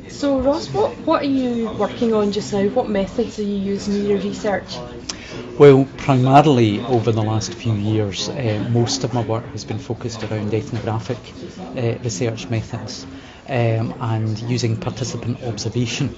So Ross, what are you working on just now? What methods are you using in your research? Well, primarily over the last few years, most of my work has been focused around ethnographic research methods and using participant observation.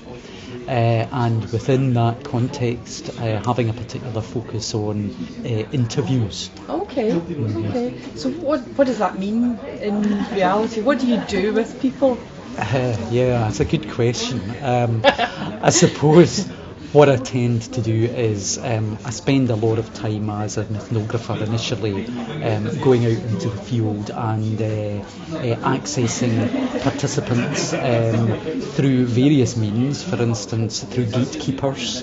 And within that context, having a particular focus on interviews. Okay, okay. So what does that mean in reality? What do you do with people? Yeah, it's a good question. I suppose what I tend to do is I spend a lot of time as an ethnographer initially going out into the field and accessing participants through various means, for instance through gatekeepers,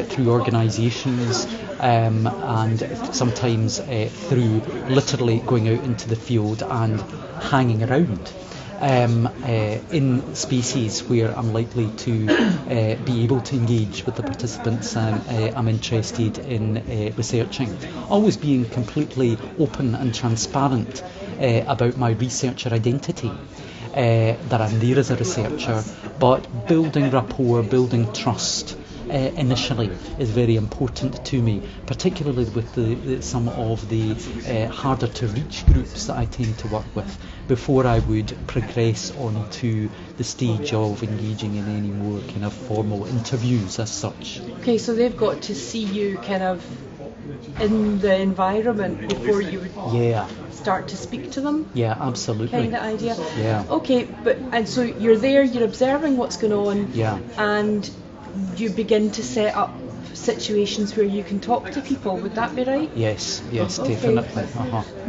through organisations, and sometimes through literally going out into the field and hanging around. In species where I'm likely to be able to engage with the participants I'm interested in researching. Always being completely open and transparent about my researcher identity, that I'm there as a researcher, but building rapport, building trust initially is very important to me, particularly with some of the harder to reach groups that I tend to work with, before I would progress on to the stage of engaging in any more kind of formal interviews as such. Okay, so they've got to see you kind of in the environment before you would start to speak to them? Yeah, absolutely. Kind of idea? Yeah. Okay, and so you're there, you're observing what's going on, and you begin to set up situations where you can talk to people, would that be right? Yes, definitely.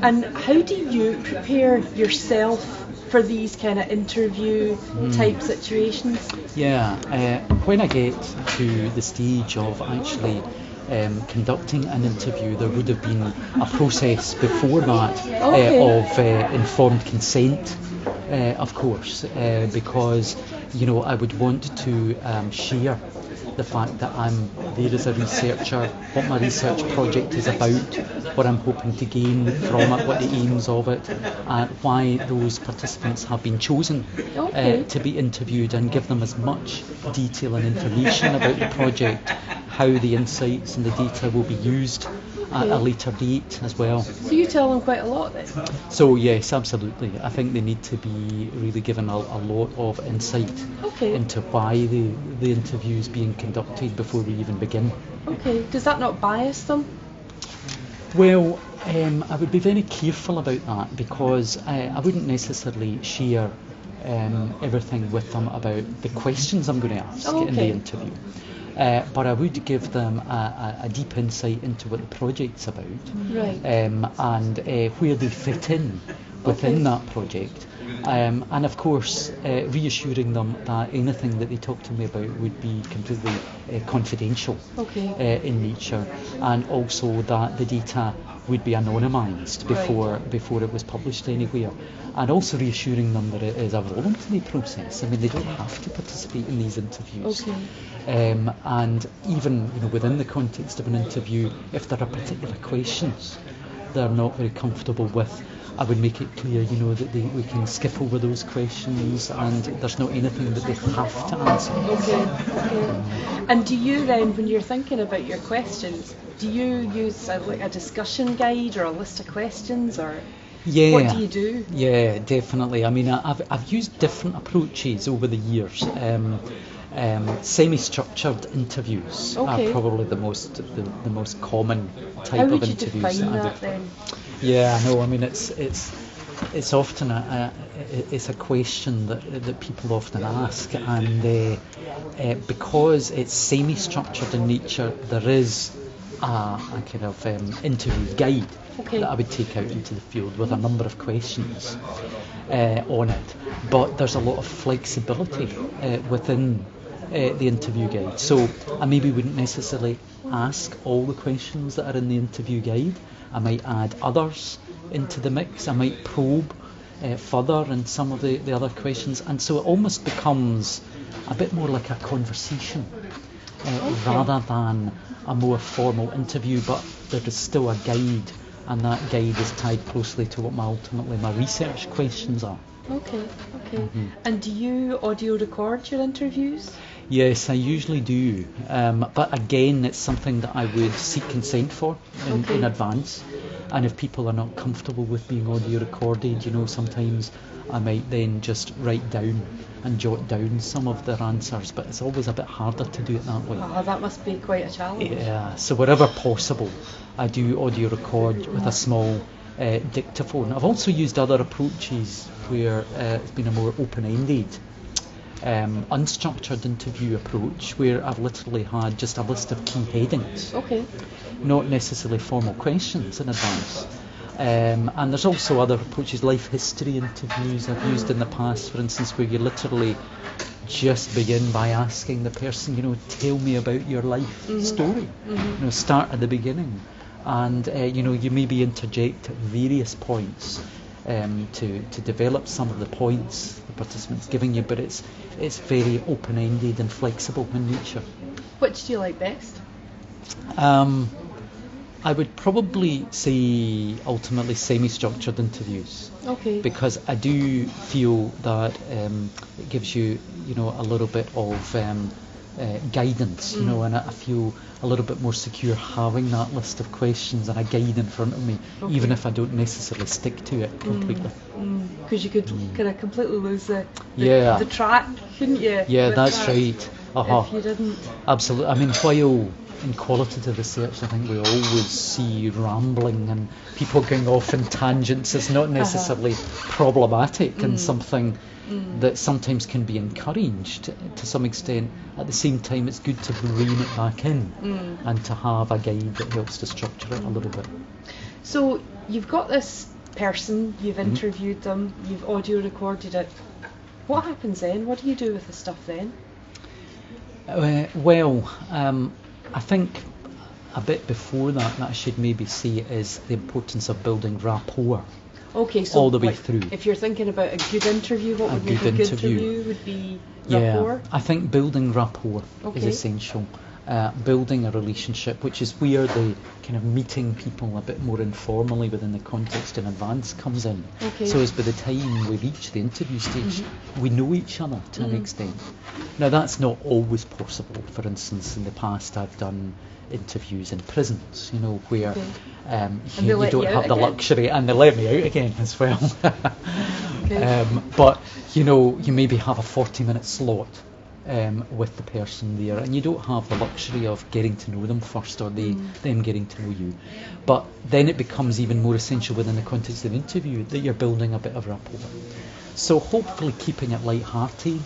And how do you prepare yourself for these kind of interview type situations? When I get to the stage of actually conducting an interview, there would have been a process before that of informed consent, of course, because I would want to share the fact that I'm there as a researcher, what my research project is about, what I'm hoping to gain from it, what the aims of it, and why those participants have been chosen to be interviewed, and give them as much detail and information about the project, how the insights and the data will be used at a later date as well. So you tell them quite a lot then? So yes, absolutely. I think they need to be really given a lot of insight into why the interview is being conducted before we even begin. Okay, does that not bias them? Well, I would be very careful about that, because I wouldn't necessarily share everything with them about the questions I'm going to ask in the interview. But I would give them a deep insight into what the project's about, and where they fit in within that project. And of course, reassuring them that anything that they talk to me about would be completely confidential in nature, and also that the data would be anonymised before it was published anywhere. And also reassuring them that it is a voluntary process. I mean, they don't have to participate in these interviews. And even within the context of an interview, if there are particular questions they're not very comfortable with, I would make it clear, that we can skip over those questions, and there's not anything that they have to answer. And do you then, when you're thinking about your questions, do you use a discussion guide or a list of questions, or what do you do? Yeah, definitely. I mean, I've used different approaches over the years. Semi-structured interviews are probably the most common type of interviews. How would you define that then? Yeah, I know. I mean, it's often it's a question that people often ask, and because it's semi-structured in nature, there is a kind of interview guide that I would take out into the field with a number of questions on it. But there's a lot of flexibility within the interview guide. So I maybe wouldn't necessarily ask all the questions that are in the interview guide. I might add others into the mix. I might probe further in some of the other questions. And so it almost becomes a bit more like a conversation rather than a more formal interview, but there is still a guide, and that guide is tied closely to what ultimately my research questions are. Okay, okay. And do you audio record your interviews? Yes, I usually do. But again, it's something that I would seek consent for in advance. And if people are not comfortable with being audio recorded, sometimes I might then just write down and jot down some of their answers. But it's always a bit harder to do it that way. Oh, that must be quite a challenge. Yeah, so wherever possible, I do audio record with a small dictaphone. I've also used other approaches where it's been a more open-ended, unstructured interview approach, where I've literally had just a list of key headings, not necessarily formal questions in advance. And there's also other approaches, life history interviews I've used in the past, for instance, where you literally just begin by asking the person, tell me about your life story. Start at the beginning, and you maybe interject at various points to develop some of the points the participant's giving you, but it's very open-ended and flexible in nature. Which do you like best? I would probably say ultimately semi-structured interviews. Okay. Because I do feel that it gives you, a little bit of guidance, and I feel a little bit more secure having that list of questions and a guide in front of me, even if I don't necessarily stick to it completely. Because you could kind of completely lose the track, couldn't you? Yeah, that's right. If you didn't. Absolutely. I mean, while in qualitative research, I think we always see rambling and people going off in tangents. It's not necessarily problematic and something that sometimes can be encouraged to some extent. At the same time, it's good to rein it back in and to have a guide that helps to structure it a little bit. So you've got this person, you've interviewed them, you've audio recorded it. What happens then? What do you do with the stuff then? I think a bit before that I should maybe say is the importance of building rapport. Okay, so all the way through. If you're thinking about a good interview, what would make a good interview would be rapport? Yeah, I think building rapport is essential. Building a relationship, which is where the kind of meeting people a bit more informally within the context in advance comes in. So as by the time we reach the interview stage, we know each other to an extent. Now that's not always possible. For instance, in the past I've done interviews in prisons, where you don't have the luxury, and they let me out again as well. But you maybe have a 40-minute slot with the person there, and you don't have the luxury of getting to know them first, or them getting to know you. But then it becomes even more essential within the context of the interview that you're building a bit of rapport. So hopefully keeping it light-hearted,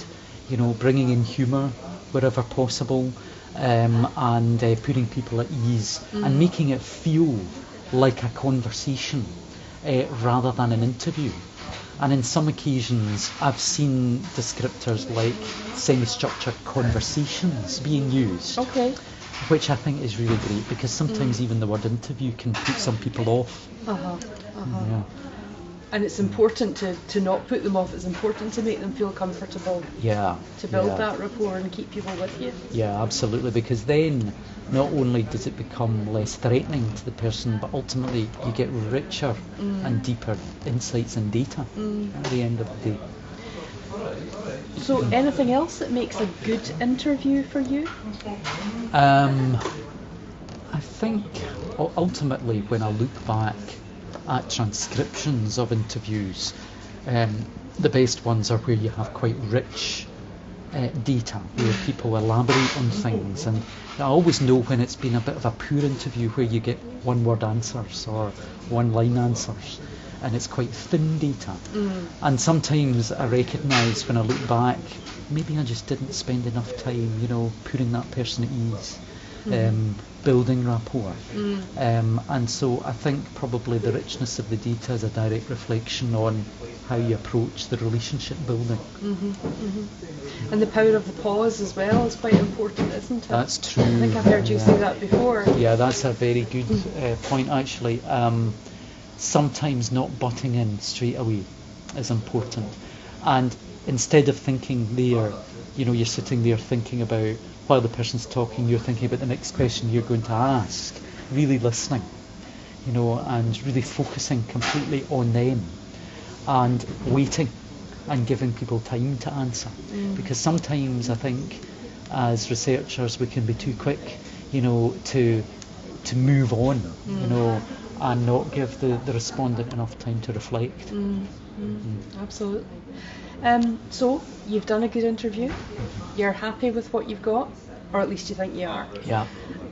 bringing in humour wherever possible, and putting people at ease and making it feel like a conversation rather than an interview. And in some occasions I've seen descriptors like semi-structured conversations being used, which I think is really great, because sometimes even the word interview can put some people off. Yeah. And it's important to not put them off. It's important to make them feel comfortable. Yeah. To build that rapport and keep people with you. Yeah, absolutely. Because then not only does it become less threatening to the person, but ultimately you get richer and deeper insights and data at the end of the day. So anything else that makes a good interview for you? I think ultimately when I look back at transcriptions of interviews, the best ones are where you have quite rich data, where people elaborate on things, and I always know when it's been a bit of a poor interview where you get one-word answers or one-line answers, and it's quite thin data. And sometimes I recognise when I look back, maybe I just didn't spend enough time, putting that person at ease. Building rapport, and so I think probably the richness of the data is a direct reflection on how you approach the relationship building. And the power of the pause as well is quite important, isn't it? That's true. I think I've heard you say that before. Yeah, that's a very good point actually. Sometimes not butting in straight away is important, and instead of thinking there, you're sitting there thinking about, while the person's talking, you're thinking about the next question you're going to ask, really listening, and really focusing completely on them, and waiting and giving people time to answer. Because sometimes I think as researchers we can be too quick, to move on, and not give the respondent enough time to reflect. Absolutely. So you've done a good interview. You're happy with what you've got, or at least you think you are. Yeah.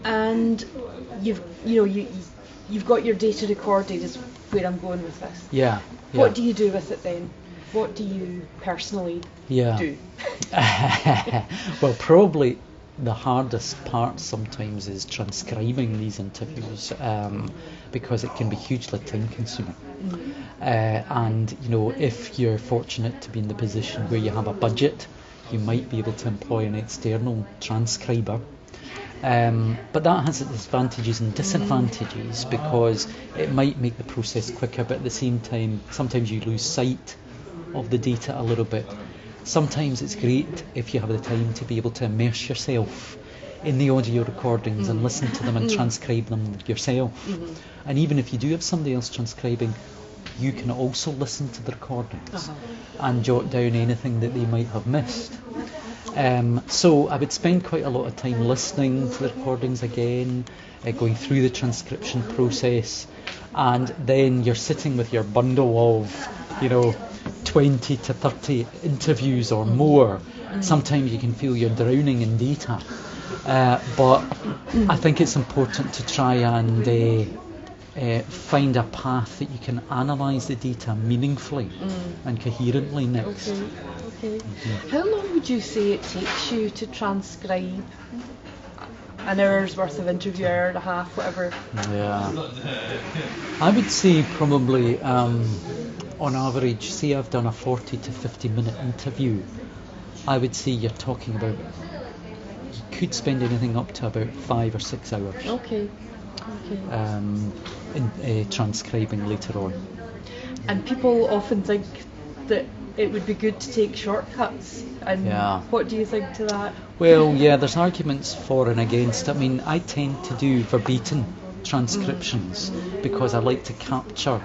And you've got your data recorded, is where I'm going with this. Yeah. What do you do with it then? What do you personally do? Well, probably the hardest part sometimes is transcribing these interviews, because it can be hugely time consuming. And if you're fortunate to be in the position where you have a budget, you might be able to employ an external transcriber. But that has its advantages and disadvantages, because it might make the process quicker, but at the same time sometimes you lose sight of the data a little bit. Sometimes it's great if you have the time to be able to immerse yourself in the audio recordings and listen to them and transcribe them yourself. And even if you do have somebody else transcribing, you can also listen to the recordings and jot down anything that they might have missed. So I would spend quite a lot of time listening to the recordings again, going through the transcription process, and then you're sitting with your bundle of 20 to 30 interviews or more. Sometimes you can feel you're drowning in data, but I think it's important to try and find a path that you can analyse the data meaningfully and coherently next. Okay. How long would you say it takes you to transcribe an hour's worth of interview, hour and a half, whatever? Yeah. I would say probably on average, say I've done a 40 to 50 minute interview, I would say you're talking about, you could spend anything up to about 5 or 6 hours. Okay. In transcribing later on. And people often think that it would be good to take shortcuts. And what do you think to that? Well, there's arguments for and against. I mean, I tend to do verbatim transcriptions because I like to capture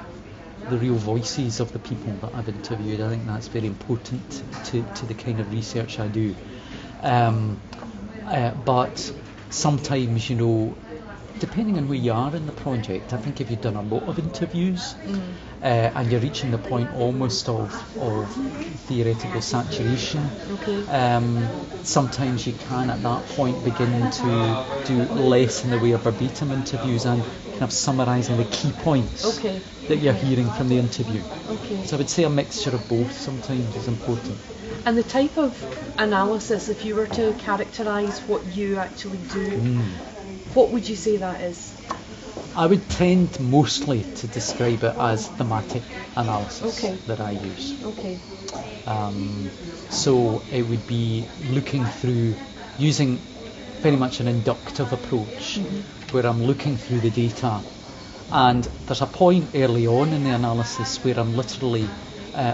the real voices of the people that I've interviewed. I think that's very important to the kind of research I do. But sometimes, depending on where you are in the project, I think if you've done a lot of interviews and you're reaching the point almost of theoretical saturation, sometimes you can at that point begin to do less in the way of verbatim interviews and kind of summarising the key points that you're hearing from the interview. So I would say a mixture of both sometimes is important. And the type of analysis, if you were to characterise what you actually do, what would you say that is? I would tend mostly to describe it as thematic analysis that I use. So it would be looking through, using very much an inductive approach, where I'm looking through the data, and there's a point early on in the analysis where I'm literally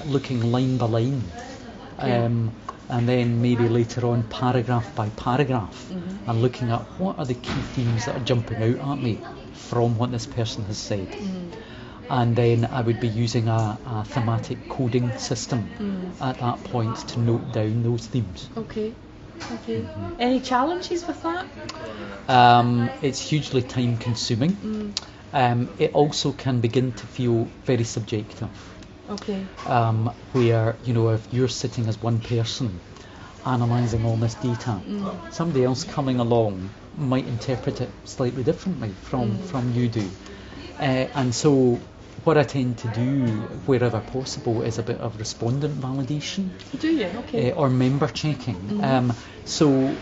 looking line by line. And then maybe later on paragraph by paragraph and looking at what are the key themes that are jumping out at me from what this person has said. And then I would be using a thematic coding system at that point to note down those themes. Any challenges with that? It's hugely time consuming. It also can begin to feel very subjective. Where if you're sitting as one person analysing all this data, somebody else coming along might interpret it slightly differently from you do, and so what I tend to do wherever possible is a bit of respondent validation. Do you? Or member checking. So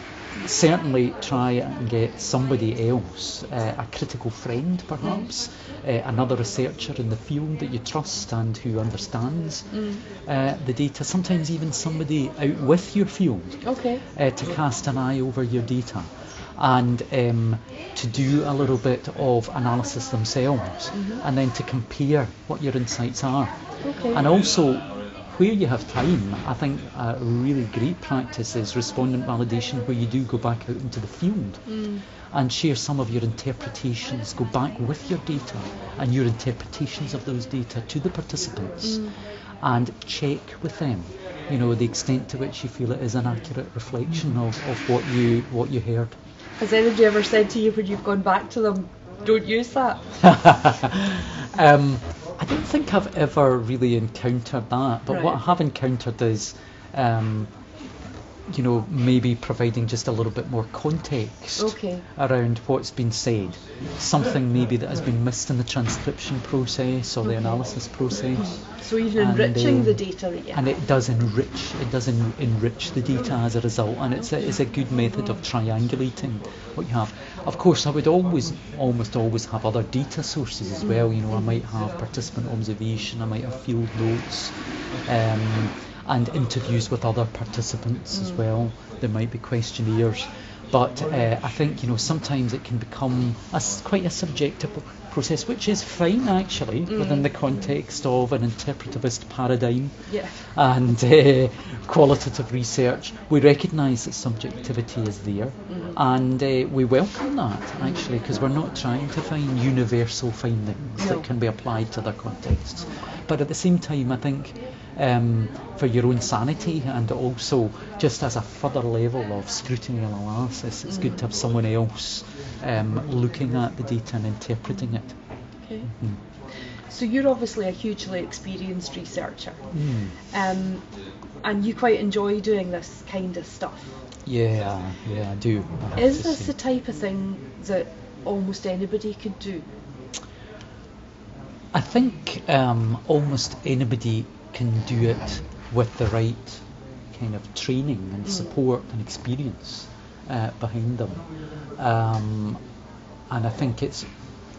certainly try and get somebody else, a critical friend perhaps, another researcher in the field that you trust and who understands the data, sometimes even somebody out with your field, to cast an eye over your data and to do a little bit of analysis themselves and then to compare what your insights are. And also, where you have time, I think a really great practice is respondent validation, where you do go back out into the field and share some of your interpretations, go back with your data and your interpretations of those data to the participants and check with them the extent to which you feel it is an accurate reflection of what you heard. Has anybody ever said to you when you've gone back to them, don't use that? I don't think I've ever really encountered that, but what I have encountered is maybe providing just a little bit more context around what's been said. Something maybe that has been missed in the transcription process or the analysis process. So even enriching the data that you have. And it does enrich the data as a result, and it's a good method of triangulating what you have. Of course, I would almost always have other data sources as well. I might have participant observation, I might have field notes, and interviews with other participants as well. There might be questionnaires, but I think sometimes it can become quite a subjective process, which is fine actually within the context of an interpretivist paradigm and qualitative research. We recognise that subjectivity is there, and we welcome that actually, because we're not trying to find universal findings that can be applied to their contexts. But at the same time, I think for your own sanity and also just as a further level of scrutiny and analysis, it's good to have someone else looking at the data and interpreting it. Okay. So you're obviously a hugely experienced researcher, and you quite enjoy doing this kind of stuff. Yeah, I do. Is this the type of thing that almost anybody could do? I think almost anybody can do it with the right kind of training and support and experience behind them. And I think it's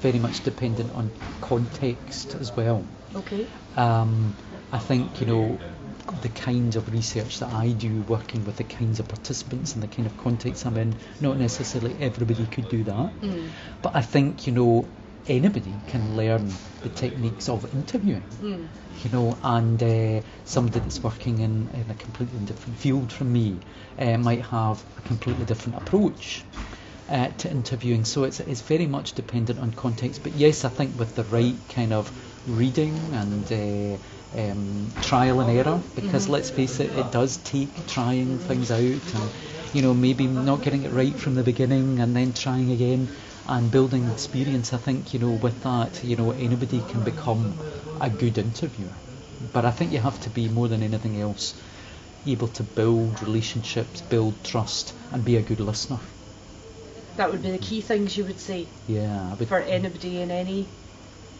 very much dependent on context as well. Okay. I think, the kinds of research that I do, working with the kinds of participants and the kind of context I'm in, not necessarily everybody could do that. But I think, anybody can learn the techniques of interviewing, and somebody that's working in a completely different field from me might have a completely different approach to interviewing. So it's very much dependent on context. But yes, I think with the right kind of reading and trial and error, because let's face it, it does take trying things out and maybe not getting it right from the beginning and then trying again and building experience. I think with that anybody can become a good interviewer, but I think you have to be, more than anything else, able to build relationships, build trust, and be a good listener. That would be the key things you would say. Yeah, for anybody in any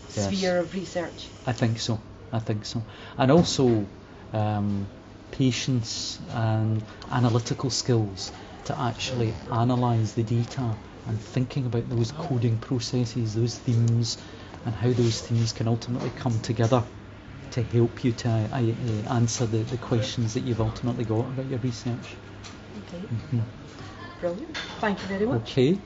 sphere of research. I think so. And also patience and analytical skills to actually analyse the data and thinking about those coding processes, those themes, and how those themes can ultimately come together to help you to answer the questions that you've ultimately got about your research. Okay. Brilliant. Thank you very much. Okay.